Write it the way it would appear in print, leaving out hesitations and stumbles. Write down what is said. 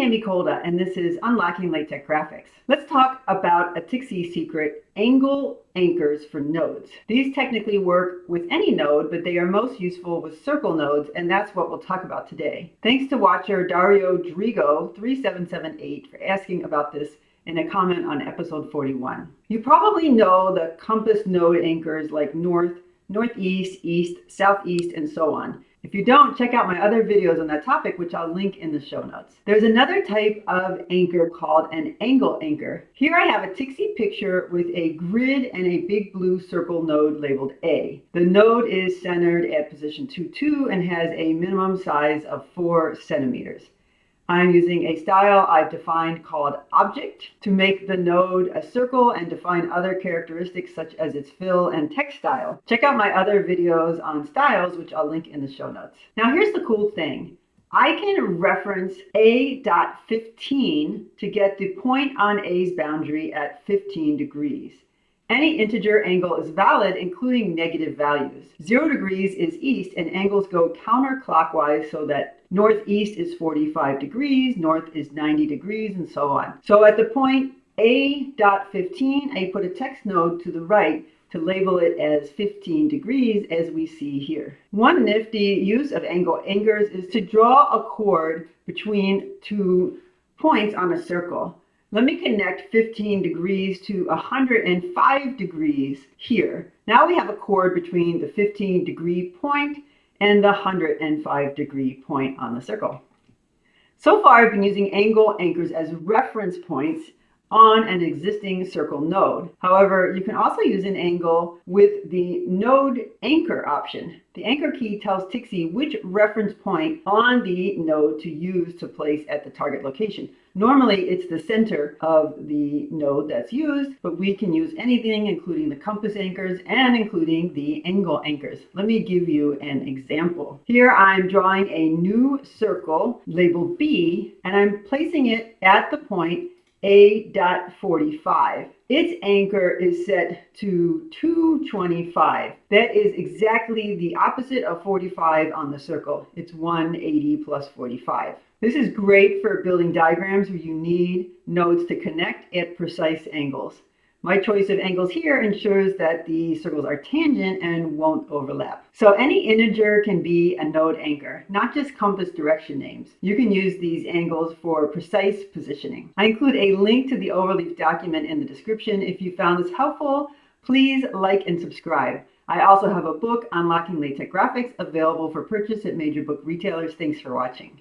Tammy Kolda, and this is Unlocking LaTeX Graphics. Let's talk about a TikZ secret, angle anchors for nodes. These technically work with any node, but they are most useful with circle nodes, and that's what we'll talk about today. Thanks to watcher Dario Drigo 3778 for asking about this in a comment on episode 41. You probably know the compass node anchors like north, northeast, east, southeast, and so on. If you don't, check out my other videos on that topic, which I'll link in the show notes. There's another type of anchor called an angle anchor. Here I have a TikZ picture with a grid and a big blue circle node labeled A. The node is centered at position 2, and has a minimum size of 4 centimeters. I'm using a style I've defined called object to make the node a circle and define other characteristics such as its fill and text style. Check out my other videos on styles, which I'll link in the show notes. Now here's the cool thing. I can reference A.15 to get the point on A's boundary at 15 degrees. Any integer angle is valid, including negative values. 0 degrees is east, and angles go counterclockwise so that northeast is 45 degrees, north is 90 degrees, and so on. So at the point A.15, I put a text node to the right to label it as 15 degrees, as we see here. One nifty use of angle anchors is to draw a chord between 2 points on a circle. Let me connect 15 degrees to 105 degrees here. Now we have a chord between the 15 degree point and the 105 degree point on the circle. So far, I've been using angle anchors as reference points on an existing circle node. However, you can also use an angle with the node anchor option. The anchor key tells TikZ which reference point on the node to use to place at the target location. Normally, it's the center of the node that's used, but we can use anything, including the compass anchors and including the angle anchors. Let me give you an example. Here I'm drawing a new circle labeled B, and I'm placing it at the point A.45. Its anchor is set to 225. That is exactly the opposite of 45 on the circle. It's 180 plus 45. This is great for building diagrams where you need nodes to connect at precise angles. My choice of angles here ensures that the circles are tangent and won't overlap. So any integer can be a node anchor, not just compass direction names. You can use these angles for precise positioning. I include a link to the overleaf document in the description. If you found this helpful, please like and subscribe. I also have a book, Unlocking LaTeX Graphics, available for purchase at major book retailers. Thanks for watching.